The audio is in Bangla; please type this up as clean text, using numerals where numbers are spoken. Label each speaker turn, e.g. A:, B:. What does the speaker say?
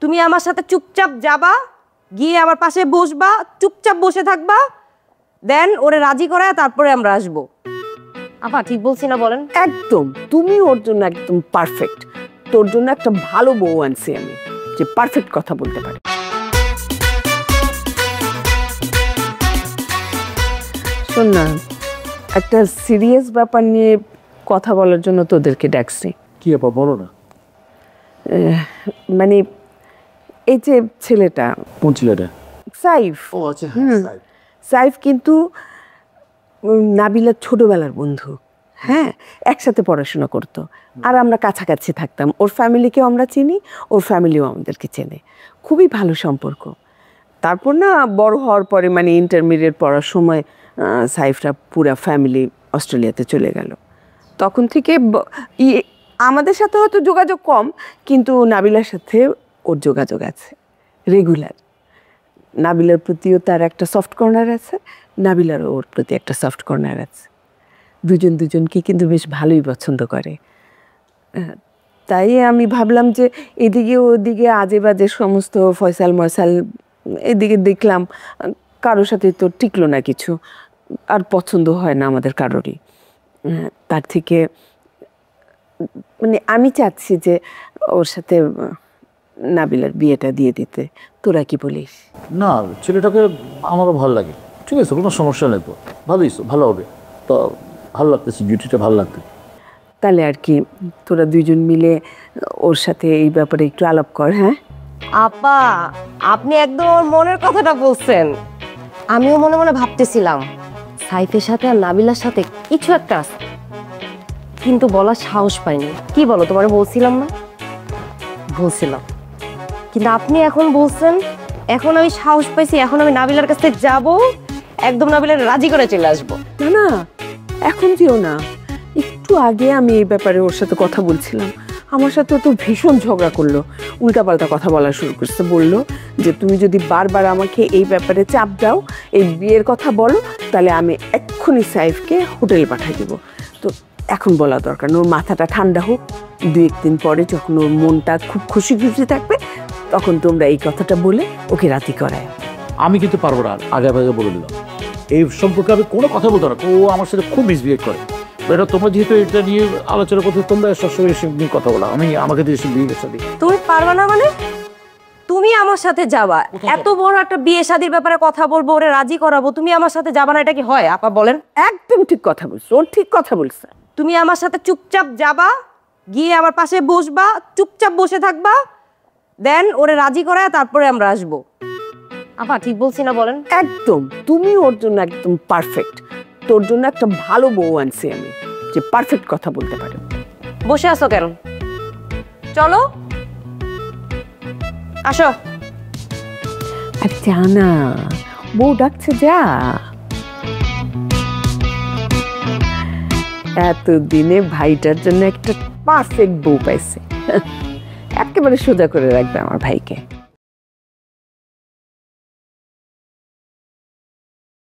A: তুমি আমার সাথে চুপচাপ যাবা, গিয়ে আমার পাশে বসবা, চুপচাপ বসে থাকবা, দেন ওরে রাজি করায় তারপরে আমরা আসবো। আপা ঠিক বলছি না বলেন?
B: একদম, তুমি ওর জন্য একদম পারফেক্ট। তোর জন্য একটা ভালো বউ আনছি আমি, যে পারফেক্ট কথা বলতে পারে। শোন না, একটা সিরিয়াস ব্যাপার নিয়ে কথা বলার জন্য তোদেরকে ডাকছি।
C: কি আপা বলো না।
B: মানে এই যে ছেলেটা,
C: কোন ছেলেটা?
B: সাইফ।
C: ও আচ্ছা।
B: সাইফ কিন্তু নাবিলার ছোটবেলার বন্ধু। হ্যাঁ, একসাথে পড়াশোনা করতো, আর আমরা কাছাকাছি থাকতাম। ওর ফ্যামিলিকেও আমরা চিনি, ওর ফ্যামিলিও আমাদেরকে চেনে। খুবই ভালো সম্পর্ক। তারপর না বড় হওয়ার পরে, মানে ইন্টারমিডিয়েট পড়ার সময় সাইফরা পুরা ফ্যামিলি অস্ট্রেলিয়াতে চলে গেল। তখন থেকে আমাদের সাথে হয়তো যোগাযোগ কম, কিন্তু নাবিলার সাথে ওর যোগাযোগ আছে রেগুলার। নাবিলার প্রতিও তার একটা সফট কর্নার আছে, নাবিলারও ওর প্রতি একটা সফট কর্নার আছে। দুজনকে কিন্তু বেশ ভালোই পছন্দ করে। তাই আমি ভাবলাম যে এদিকে ওদিকে আজে বাজে সমস্ত ফয়সাল ময়সাল, এদিকে দেখলাম কারোর সাথে তো টিকলো না কিছু, আর পছন্দ হয় না আমাদের কারোরই। তার থেকে মানে আমি চাচ্ছি যে ওর সাথে নাবিলার বিয়েটা দিয়ে দিতে। তোরা কি বলিস?
C: না, ছেলেটাকে আমারও ভালো লাগে। ঠিক আছে, কোনো সমস্যা নেই তো, ভালোই ভালো হবে তো। ভালো লাগতেছে, জুটিটা ভালো লাগবে।
B: তাহলে আর কি, তোরা দুইজন মিলে ওর সাথে এই ব্যাপারে একটু আলাপ কর। হ্যাঁ
A: আপা, আপনি একদম মনের কথাটা বলছেন। আমিও মনে মনে ভাবতেছিলাম সাইফের সাথে আর নাবিলার সাথে কিছু একটা আছে, কিন্তু বলার সাহস পাইনি। কি বলো, তোমারে বলছিলাম না? বলছিলাম, কিন্তু আপনি এখন বলছেন। এখন আমি সাহস পাইছি, এখন আমি নাবিলার কাছে যাব, একদম নাবিলার রাজি করে চলে আসবো।
B: না না, এখন যেও না। একটু আগে আমি এই ব্যাপারে ওর সাথে কথা বলছিলাম। আমার সাথে তো ভীষণ ঝগড়া করলো, উল্টাপাল্টা কথা বলা শুরু করছে। বললো যে তুমি যদি বারবার আমাকে এই ব্যাপারে চাপ দাও, এই বিয়ের কথা বলো, তাহলে আমি এক্ষুনি সাইফকে হোটেলে পাঠিয়ে দেবো। তো এখন বলা দরকার, ওর মাথাটা ঠান্ডা হোক। 2-1 দিন পরে যখন ওর মনটা খুব খুশি খুশি থাকবে, তখন তোমরা এই কথাটা বলে ওকে রাজি করায়।
C: আমি কিন্তু পারবো না, আগে আগে বলে দিলাম। এই সম্পর্কে আমি কোনো কথা বলতে না। ও আমার সাথে খুব মিসবিহেভ করে। এটা তোমরা যেহেতু এটা নিয়ে আলোচনা করতে, তোমরা সবসময় এসব নিয়ে কথা বলো। আমাকে দিয়ে এসব বিয়ে শাদী
A: তুমি পারবা না মানে? তুমি আমার সাথে যাবা, এত বড় একটা বিয়ে শাদীর ব্যাপারে কথা বলবো, ওরে রাজি করাবো, তুমি আমার সাথে যাবা না? এটা কি হয় আপা বলেন?
B: একদম ঠিক কথা বলছো, ওর ঠিক কথা বলছে।
A: তুমি আমার সাথে চুপচাপ যাবা, গিয়ে আমার পাশে বসবা, চুপচাপ বসে থাকবা, দেন ওরে রাজি করায় তারপরে আমরা আসবো। আপা ঠিক বলছি না বলেন?
B: একদম, তুমি ওর জন্য একদম পারফেক্ট। তোর জন্য একটা ভালো বউ আনছি আমি, যে পারফেক্ট কথা বলতে পারে।
A: বসে আছো কেন? চলো, আসো।
B: আর জানা, বউ ডাকছে, যা। এতদিনে ভাইটার জন্য একটা পারফেক্ট বউ পাইছে। একেবারে সোজা করে রাখবে আমার ভাইকে।